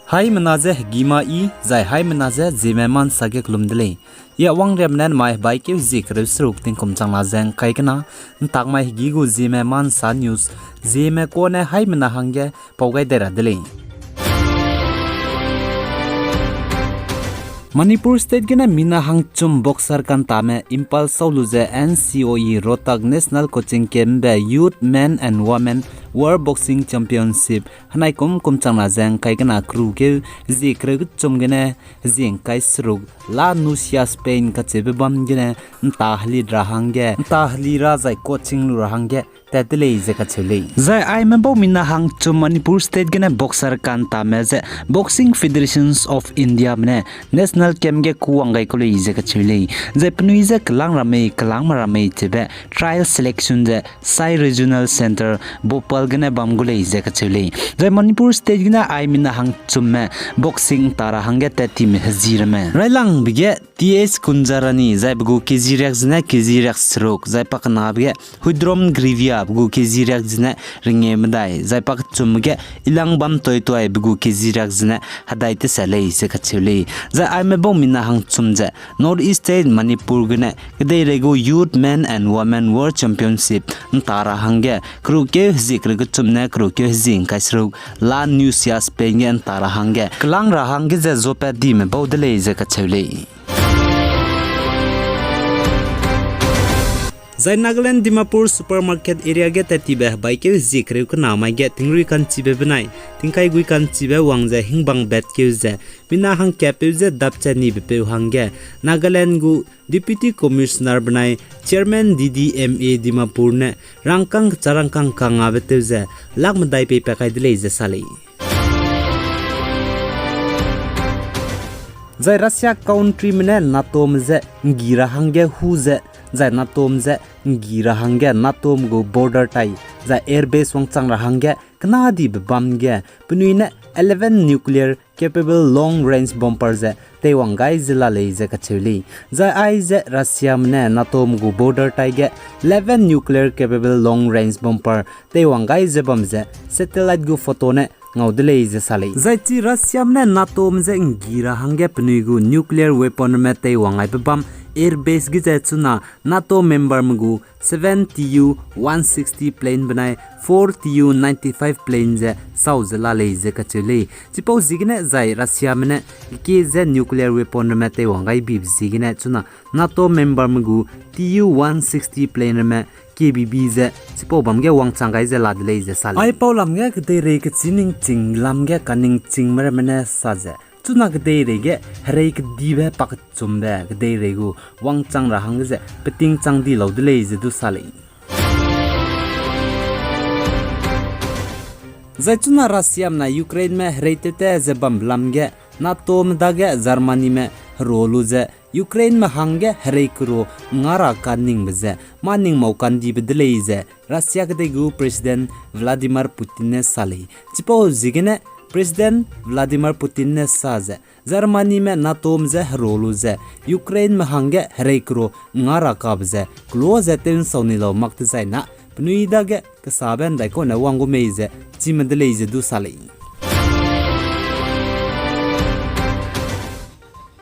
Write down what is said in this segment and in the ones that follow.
Hai menaze gima I zai hai menaze Zeme man sage klumdele ya wang remnan mai bai ke zikre sruk tin kum chang la zeng kai kana tak mai gi gu Zeme man sa news Zeme ko ne hai mena hangge pogai dera dele Manipur state gena mina hangchum boxer kan tame impal sauluze NCOE Rotak National Coaching Camp be Youth Men and Women World Boxing Championship hanai kum changna jang kai gana crew ke zikre chum gene jing kai srug la nusia Spain ka chebe bam gene tahli rahangge tahli ra jai coaching lu rahangge tadle je ka chele zai I member mina hangchum Manipur state gena boxer kan tame je Boxing Federations of India mane National Camp ge kuangai ko le je ka chele zai pnui je klang marame chebe trial selection je Sai Regional Center Bhopal gana bamgule je ka chele zai Manipur state gina I mina hangchum me boxing tara hangge ta team hazir me railang bige TS kunjarani zai bugu kizirek jna kizirek srok zai pakna bige hudrom grivia bugu kizirek jna ringe mdai zai pak chumge ilang bam toy bugu kizirek jna hadai te sale je ka chele zai I me bom mina hangchum je North East State Manipur gna kidai rego Youth Men and Women World Championship tara hangge kru ke zikr chumne kru ke jing kaisru la news ya Spain tara hangge klang ra hangge je zopa di me bodle je ka chele Zai Nagaland Dimapur supermarket area ge tatibe bai ke zikre ko namai ge tingri kan chibe benai tingkai gui kan chibe wangja hingbang bet ke je bina hang kepe je dapcha ni bepe hangge Nagaland gu Deputy Commissioner benai Chairman DDMA Dimapur ne rangkang charangkang kanga bete je lagmdai pe pakai dile je sale Zai Russia country mene Nato mze ngira hangge hu je zai Nato mze ngira hangge Nato go border tai zai airbase wangchang ra hangge kna di bam ge punuine 11 nuclear capable long range bomber je teiwangai zila le je ka chili zai ai je Russia mne Nato go border tai ge 11 nuclear capable long range bomber teiwangai je bam je satellite go photo ne ngaudle je sale zai chi Russia mne Nato mze ngira hangge punuigu nuclear weapon me teiwangai bam airbase gi chuna Nato member mgu 7 TU 160 plane banai 4 TU 95 plane je sauzela le je ka chele chipo zigne zai Russia mene ke je nuclear weapon me te wangai bi zigne chuna Nato member mgu TU 160 plane me KBB je chipo bamge wangchangai je ladle je sal ai paulam ge kte re ke chining ching lam ge kaning ching mer mene sa je chuna gdei rege hreik dibe pak chumbe gdei regu wangchang ra hangje peting changdi lodle je du sale zaituna Russia na Ukraine me hreitete je bamlamge Nato mdage Germany me rolu je Ukraine me hangge hreikro ngara kaning beze maning maukan di bedle je Russia gdei gu President Vladimir Putin ne sale chipo zigene President Vladimir Putin ne saze Germany me Nato mze rolu ze Ukraine me hangge hreikro ngara kabze close ten sonilo makt zaina pnuida ge kasaben dai ko na wangu meize chimdele ze du sale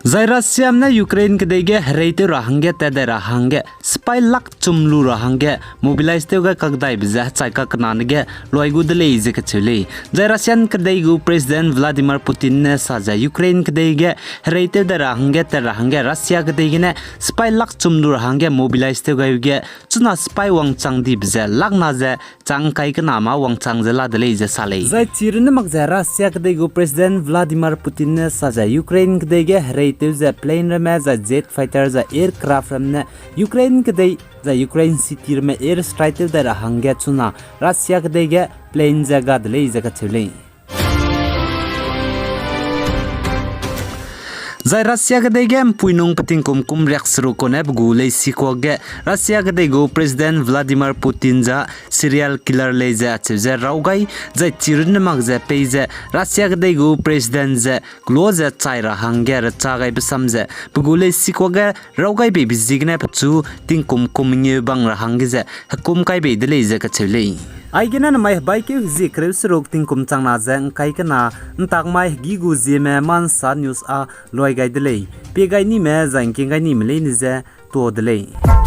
Zai Russia na Ukraine ke dege hreite rahangge tade rahangge spy lak chumlu rahangge mobilize tega kagdai biza chaika kanange loigu dele je ka chule Zai Russian ke degu President Vladimir Putin ne saja Ukraine ke dege hreite de rahangge te rahangge Russia ke dege ne spy lak chumlu rahangge mobilize tega ge chuna spy wangchang di biza lak na je changkai kana ma wangchang jela dele je sale Zai chirne mak ja Russia ke degu President Vladimir Putin ne saja Ukraine ke dege the plane rame za jet fighter za aircraft ramne Ukraine kdei za Ukraine city rame air strike da hangge chuna Russia kdei ge plane jaga dle jaga chule Zai Russia kdei ge puinung pating kum reaksru kone bgule sikoge Russia kdei go President Vladimir Putin za serial killer le za chze raugai za chirne mag za peize Russia kdei go President za close chaira hanger chagai besamze bgule sikoge raugai be bizigne pchu ting kum nge bang ra hangge za kum kai be dele za ka chele Aigena na mai bai ke zi krew srok ting kum changna jeng kai kana ntak mai gigu Zeme man sa news a loi gai delei pe gai ni me jang king gai ni mele ni je to delei